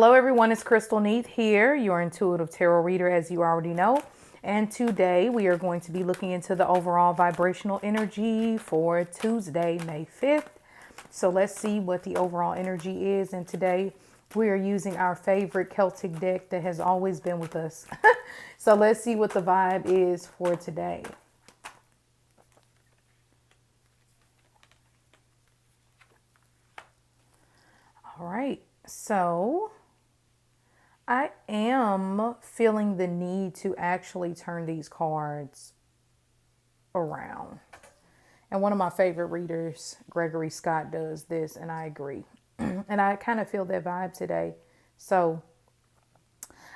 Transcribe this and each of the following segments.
Hello, everyone. It's Crystal Neath here, your intuitive tarot reader, as you already know. And today we are going to be looking into the overall vibrational energy for Tuesday, May 5th. So let's see what the overall energy is. And today we are using our favorite Celtic deck that has always been with us. So let's see what the vibe is for today. All right. So I am feeling the need to actually turn these cards around. And one of my favorite readers, Gregory Scott, does this, and I agree. And I kind of feel that vibe today. So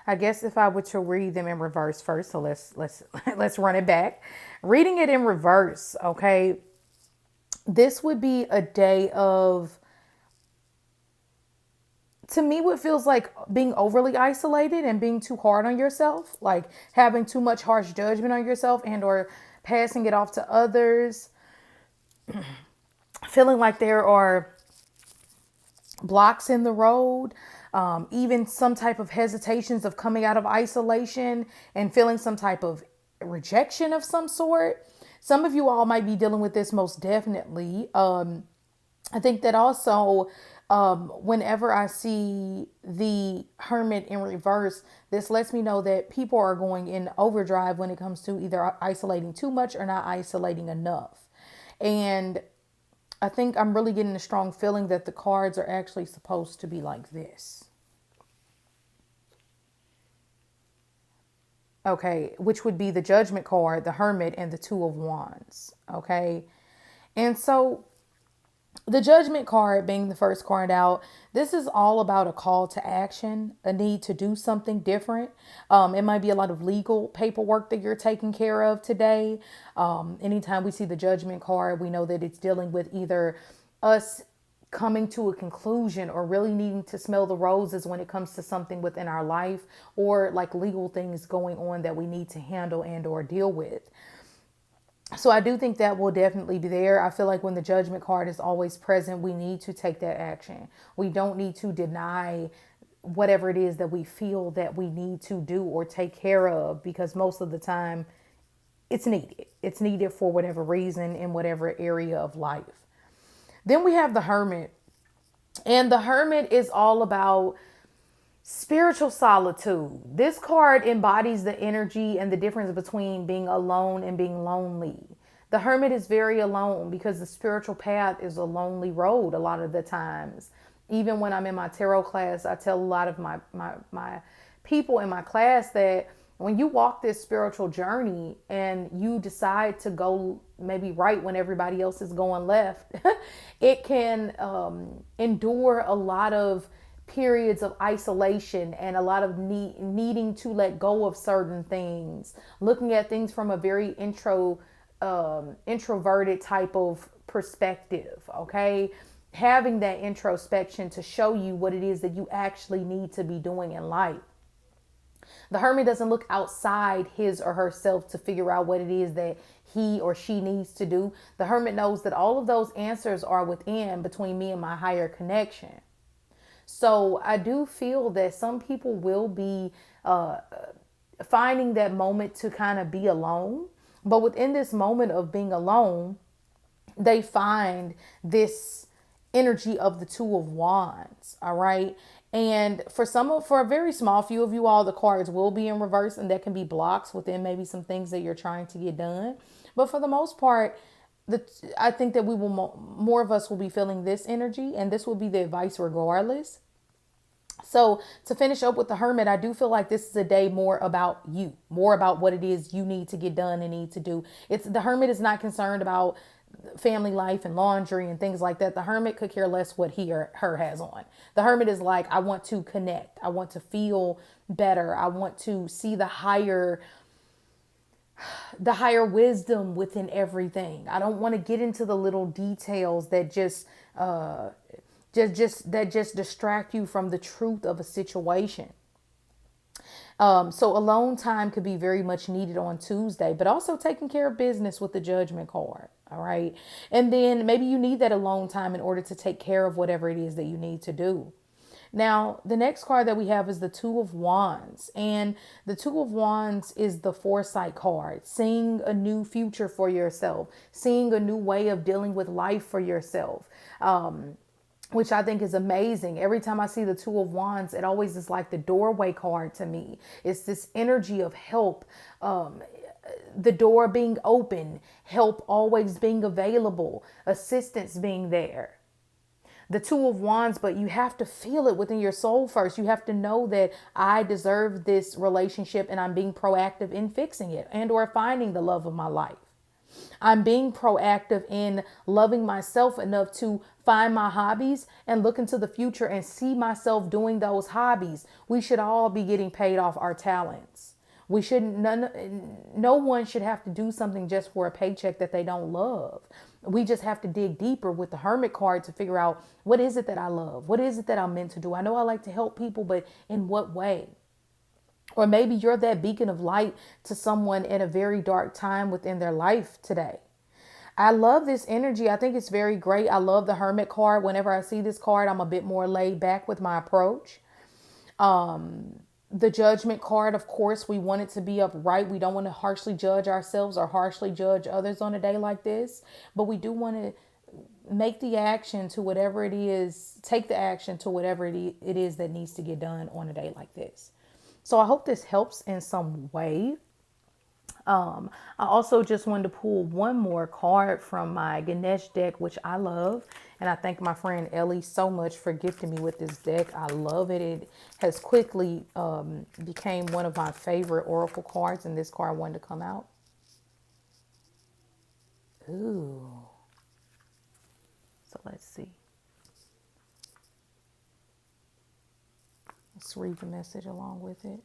I guess if I were to read them in reverse first, so let's run it back. Reading it in reverse, okay? This would be a day of, to me, what feels like being overly isolated and being too hard on yourself, like having too much harsh judgment on yourself and or passing it off to others, feeling like there are blocks in the road, even some type of hesitations of coming out of isolation and feeling some type of rejection of some sort. Some of you all might be dealing with this most definitely. I think that also, whenever I see the Hermit in reverse, this lets me know that people are going in overdrive when it comes to either isolating too much or not isolating enough. And I think I'm really getting a strong feeling that the cards are actually supposed to be like this. Okay, which would be the Judgment card, the Hermit, and the Two of Wands. Okay, and so the Judgment card being the first card out, this is all about a call to action, a need to do something different. It might be a lot of legal paperwork that you're taking care of today. Anytime we see the Judgment card, we know that it's dealing with either us coming to a conclusion or really needing to smell the roses when it comes to something within our life, or like legal things going on that we need to handle and or deal with. So I do think that will definitely be there. I feel like when the Judgment card is always present, we need to take that action. We don't need to deny whatever it is that we feel that we need to do or take care of, because most of the time it's needed. It's needed for whatever reason in whatever area of life. Then we have the Hermit. And the Hermit is all about spiritual solitude. This card embodies the energy and the difference between being alone and being lonely. The Hermit is very alone because the spiritual path is a lonely road a lot of the times. Even when I'm in my tarot class, I tell a lot of my people in my class that when you walk this spiritual journey and you decide to go maybe right when everybody else is going left, it can endure a lot of periods of isolation and a lot of needing to let go of certain things, looking at things from a very introverted type of perspective. Okay, having that introspection to show you what it is that you actually need to be doing in life. The Hermit doesn't look outside his or herself to figure out what it is that he or she needs to do. The Hermit knows that all of those answers are within, between me and my higher connection. So I do feel that some people will be finding that moment to kind of be alone. But within this moment of being alone, they find this energy of the Two of Wands. All right. And for a very small few of you all, the cards will be in reverse, and that can be blocks within maybe some things that you're trying to get done. But for the most part, I think that we will more of us will be feeling this energy, and this will be the advice regardless. So to finish up with the Hermit, I do feel like this is a day more about you, more about what it is you need to get done and need to do. It's the Hermit is not concerned about family life and laundry and things like that. The Hermit could care less what he or her has on. The Hermit is like, I want to connect. I want to feel better. I want to see the higher wisdom within everything. I don't want to get into the little details that just distract you from the truth of a situation. So alone time could be very much needed on Tuesday, but also taking care of business with the Judgment card. All right. And then maybe you need that alone time in order to take care of whatever it is that you need to do. Now, the next card that we have is the Two of Wands. And the Two of Wands is the foresight card, seeing a new future for yourself, seeing a new way of dealing with life for yourself. Which I think is amazing. Every time I see the Two of Wands, it always is like the doorway card to me. It's this energy of help, the door being open, help always being available, assistance being there. The Two of Wands, but you have to feel it within your soul first. You have to know that I deserve this relationship and I'm being proactive in fixing it and or finding the love of my life. I'm being proactive in loving myself enough to find my hobbies and look into the future and see myself doing those hobbies. We should all be getting paid off our talents. We shouldn't, no one should have to do something just for a paycheck that they don't love. We just have to dig deeper with the Hermit card to figure out, what is it that I love? What is it that I'm meant to do? I know I like to help people, but in what way? Or maybe you're that beacon of light to someone at a very dark time within their life today. I love this energy. I think it's very great. I love the Hermit card. Whenever I see this card, I'm a bit more laid back with my approach. The Judgment card, of course, we want it to be upright. We don't want to harshly judge ourselves or harshly judge others on a day like this. But we do want to make the action to whatever it is, take the action to whatever it is that needs to get done on a day like this. So I hope this helps in some way. I also just wanted to pull one more card from my Ganesh deck, which I love. And I thank my friend Ellie so much for gifting me with this deck. I love it. It has quickly became one of my favorite oracle cards, and this card wanted to come out. Ooh. So let's see. Let's read the message along with it.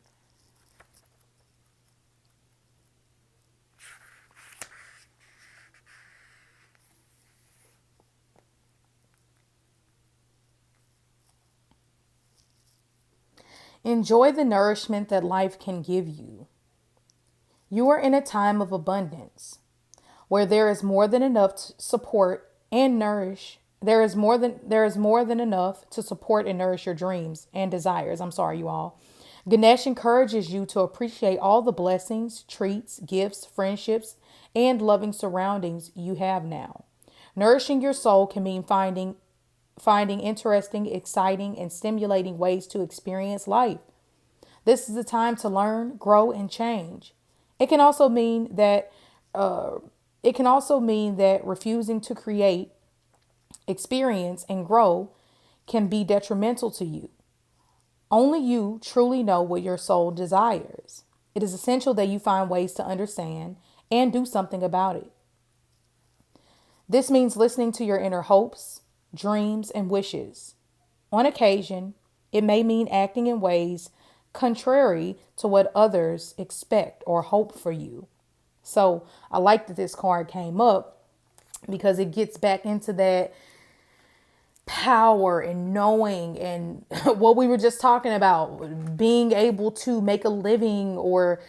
Enjoy the nourishment that life can give you. You are in a time of abundance where there is more than enough to support and nourish. There is more than enough to support and nourish your dreams and desires. I'm sorry, you all. Ganesh encourages you to appreciate all the blessings, treats, gifts, friendships, and loving surroundings you have now. Nourishing your soul can mean finding interesting, exciting, and stimulating ways to experience life. This is the time to learn, grow, and change. It can also mean that refusing to create, experience, and grow can be detrimental to you. Only you truly know what your soul desires. It is essential that you find ways to understand and do something about it. This means listening to your inner hopes, dreams, and wishes. On occasion, it may mean acting in ways contrary to what others expect or hope for you. So I like that this card came up because it gets back into that power and knowing and what we were just talking about, being able to make a living or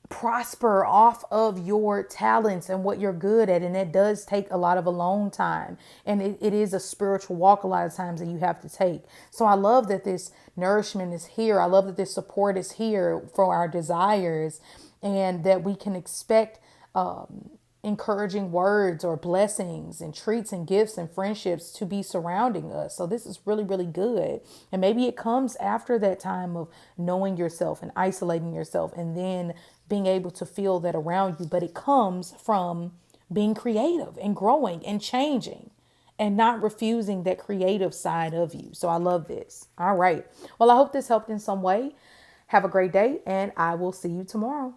prosper off of your talents and what you're good at. And it does take a lot of alone time. And it is a spiritual walk a lot of times that you have to take. So I love that this nourishment is here. I love that this support is here for our desires and that we can expect encouraging words or blessings and treats and gifts and friendships to be surrounding us. So this is really, really good. And maybe it comes after that time of knowing yourself and isolating yourself and then being able to feel that around you. But it comes from being creative and growing and changing and not refusing that creative side of you. So I love this. All right. Well, I hope this helped in some way. Have a great day and I will see you tomorrow.